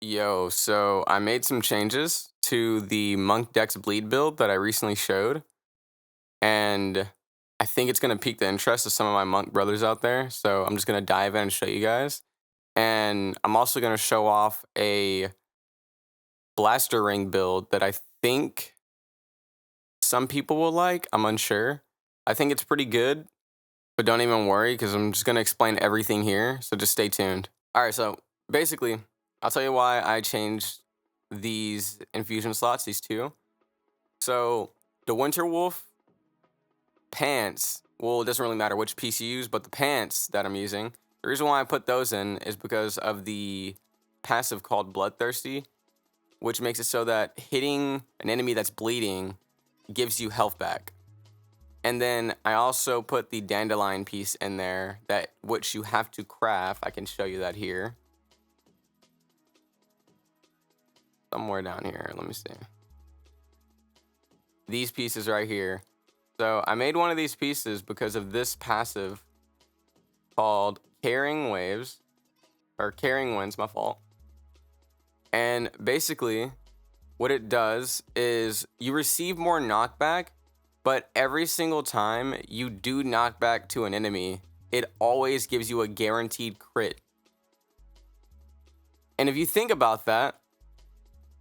Yo, so I made some changes to the Monk Dex Bleed build that I recently showed, and I think it's going to pique the interest of some of my monk brothers out there. So I'm just going to dive in and show you guys. And I'm also going to show off a blaster ring build that I think some people will like. I'm unsure. I think it's pretty good, but don't even worry because I'm just going to explain everything here. So just stay tuned. All right, so basically, I'll tell you why I changed these infusion slots, these two. So the Winter Wolf pants, well, it doesn't really matter which piece you use, but the pants that I'm using, the reason why I put those in is because of the passive called Bloodthirsty, which makes it so that hitting an enemy that's bleeding gives you health back. And then I also put the dandelion piece in there, that which you have to craft. I can show you that here. Somewhere down here, let me see. These pieces right here. So I made one of these pieces because of this passive called Carrying Waves, or Carrying Winds, my fault. And basically, what it does is you receive more knockback, but every single time you do knockback to an enemy, it always gives you a guaranteed crit. And if you think about that,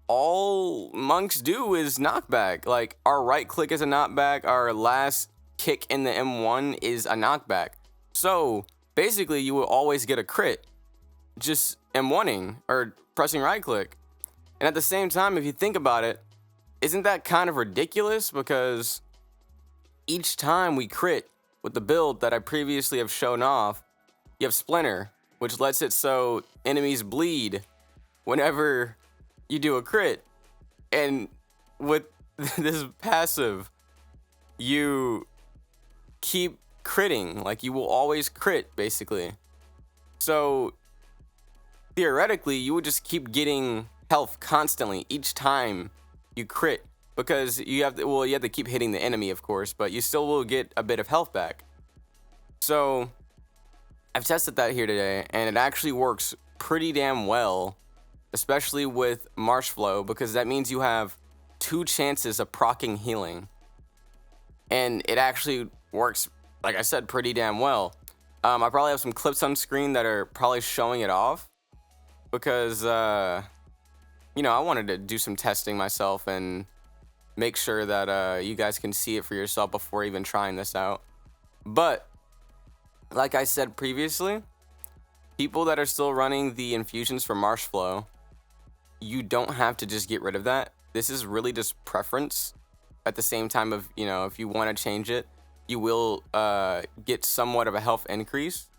all monks do is knockback. Like, our right click is a knockback, our last kick in the M1 is a knockback. So basically you will always get a crit just M1ing or pressing right click. And at the same time, if you think about it, isn't that kind of ridiculous? Because each time we crit with the build that I previously have shown off, you have Splinter, which lets it so enemies bleed whenever you do a crit. And with this passive, you keep critting. Like, you will always crit, basically. So theoretically, you would just keep getting health constantly each time you crit, because you have to keep hitting the enemy, of course, but you still will get a bit of health back. So I've tested that here today, and it actually works pretty damn well, especially with Marsh Flow, because that means you have 2 chances of proccing healing. And it actually works, like I said, pretty damn well. I probably have some clips on screen that are probably showing it off, because, you know, I wanted to do some testing myself and make sure that you guys can see it for yourself before even trying this out. But like I said previously, people that are still running the infusions for Marsh Flow, you don't have to just get rid of that. This is really just preference. At the same time of, you know, if you want to change it, you will get somewhat of a health increase.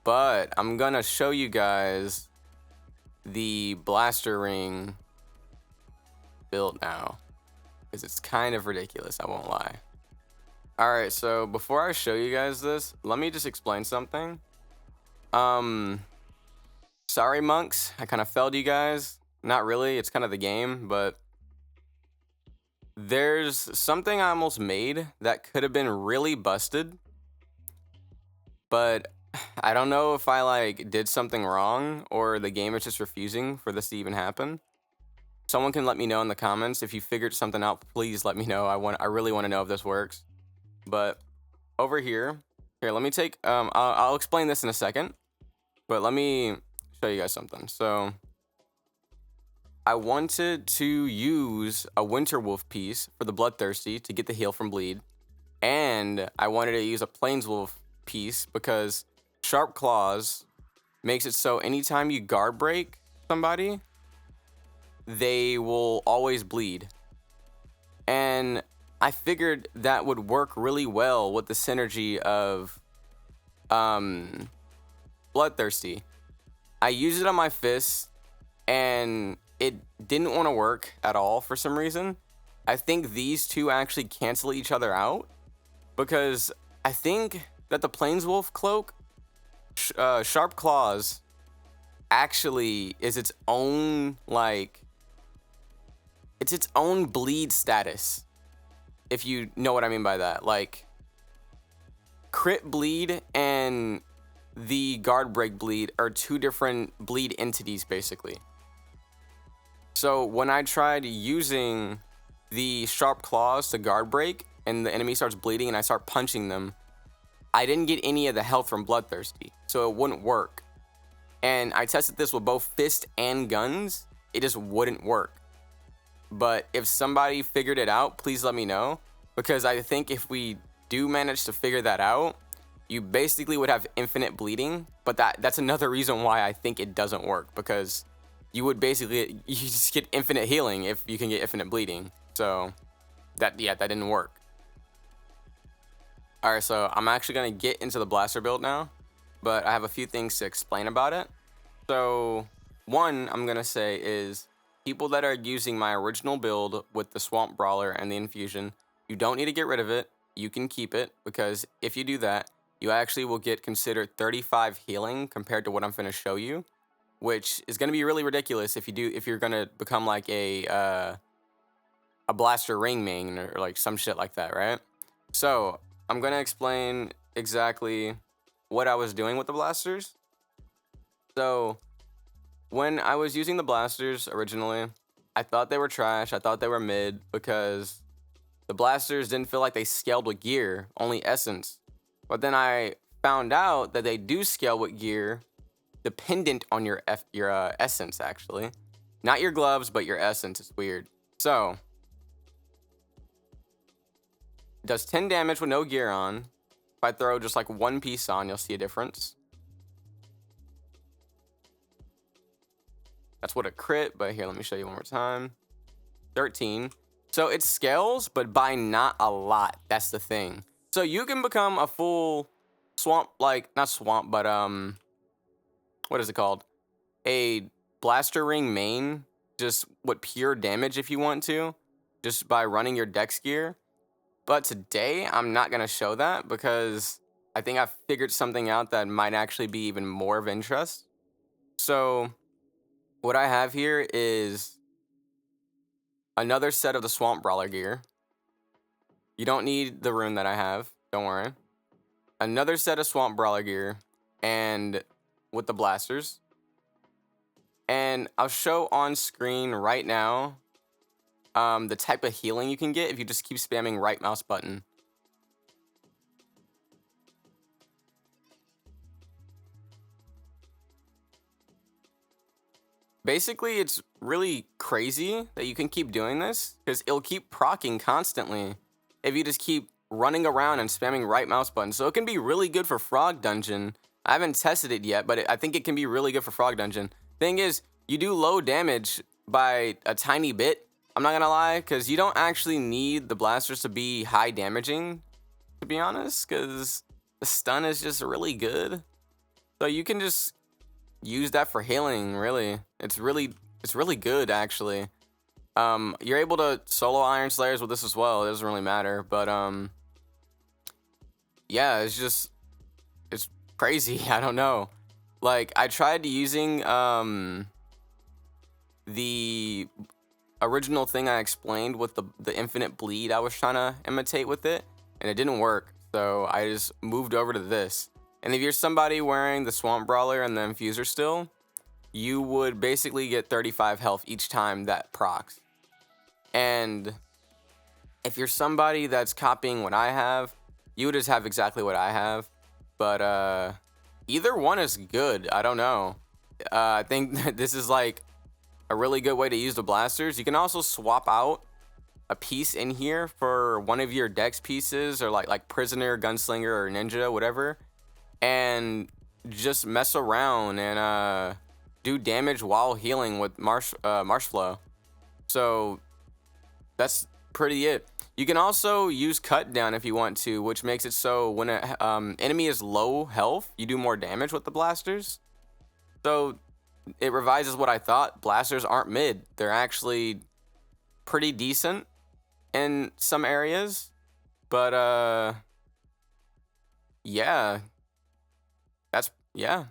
But I'm gonna show you guys the blaster ring build now, because it's kind of ridiculous, I won't lie. All right, so before I show you guys this, let me just explain something. Sorry, monks, I kind of failed you guys. Not really, it's kind of the game, but there's something I almost made that could have been really busted, but I don't know if I like did something wrong or the game is just refusing for this to even happen. Someone can let me know in the comments if you figured something out. Please let me know. I really want to know if this works. But over here, let me take. I'll explain this in a second, but let me show you guys something. So I wanted to use a Winter Wolf piece for the Bloodthirsty to get the heal from bleed, and I wanted to use a Plains Wolf piece because Sharp Claws makes it so anytime you guard break somebody, they will always bleed. And I figured that would work really well with the synergy of Bloodthirsty. I used it on my fists, and it didn't want to work at all for some reason. I think these two actually cancel each other out, because I think that the Plains Wolf cloak, Sharp Claws, actually is its own, like, it's its own bleed status, if you know what I mean by that. Like, crit bleed and the guard break bleed are 2 different bleed entities, basically. So when I tried using the sharp claws to guard break and the enemy starts bleeding and I start punching them, I didn't get any of the health from Bloodthirsty, so it wouldn't work. And I tested this with both fist and guns, it just wouldn't work. But if somebody figured it out, please let me know, because I think if we do manage to figure that out, you basically would have infinite bleeding. But that's another reason why I think it doesn't work, because you would basically, you just get infinite healing if you can get infinite bleeding. So that didn't work. All right, so I'm actually gonna get into the blaster build now, but I have a few things to explain about it. So one I'm gonna say is, people that are using my original build with the Swamp Brawler and the Infusion, you don't need to get rid of it. You can keep it, because if you do that, you actually will get considered 35 healing compared to what I'm gonna show you, which is gonna be really ridiculous if you're gonna become like a blaster ring main or like some shit like that, right? So I'm gonna explain exactly what I was doing with the blasters. So when I was using the blasters originally, I thought they were trash. I thought they were mid, because the blasters didn't feel like they scaled with gear, only essence. But then I found out that they do scale with gear, dependent on your essence, actually. Not your gloves, but your essence. It's weird. So it does 10 damage with no gear on. If I throw just like one piece on, you'll see a difference. That's what a crit, but here, let me show you one more time. 13. So it scales, but by not a lot. That's the thing. So you can become a full swamp, like, not swamp, but, what is it called? A blaster ring main, just with pure damage if you want to, just by running your dex gear. But today, I'm not going to show that, because I think I've figured something out that might actually be even more of interest. So what I have here is another set of the Swamp Brawler gear. You don't need the rune that I have, don't worry. Another set of Swamp Brawler gear, and with the blasters. And I'll show on screen right now the type of healing you can get if you just keep spamming right mouse button. Basically, it's really crazy that you can keep doing this, because it'll keep proccing constantly if you just keep running around and spamming right mouse button. So it can be really good for Frog Dungeon. I haven't tested it yet, but I think it can be really good for Frog Dungeon. Thing is, you do low damage by a tiny bit, I'm not gonna lie, because you don't actually need the blasters to be high damaging, to be honest, because the stun is just really good. So you can just use that for healing, really. It's really good, actually. You're able to solo Iron Slayers with this as well. It doesn't really matter, but yeah, it's crazy. I don't know. Like, I tried using the original thing I explained with the infinite bleed I was trying to imitate with it, and it didn't work. So I just moved over to this. And if you're somebody wearing the Swamp Brawler and the Infuser still, you would basically get 35 health each time that procs. And if you're somebody that's copying what I have, you would just have exactly what I have. But either one is good. I don't know. I think that this is like a really good way to use the blasters. You can also swap out a piece in here for one of your dex pieces, or like Prisoner, Gunslinger, or Ninja, whatever, and just mess around and do damage while healing with Marsh Flow. So that's pretty it. You can also use Cut Down if you want to, which makes it so when an enemy is low health, you do more damage with the blasters. So it revises what I thought. Blasters aren't mid. They're actually pretty decent in some areas. But yeah. Yeah.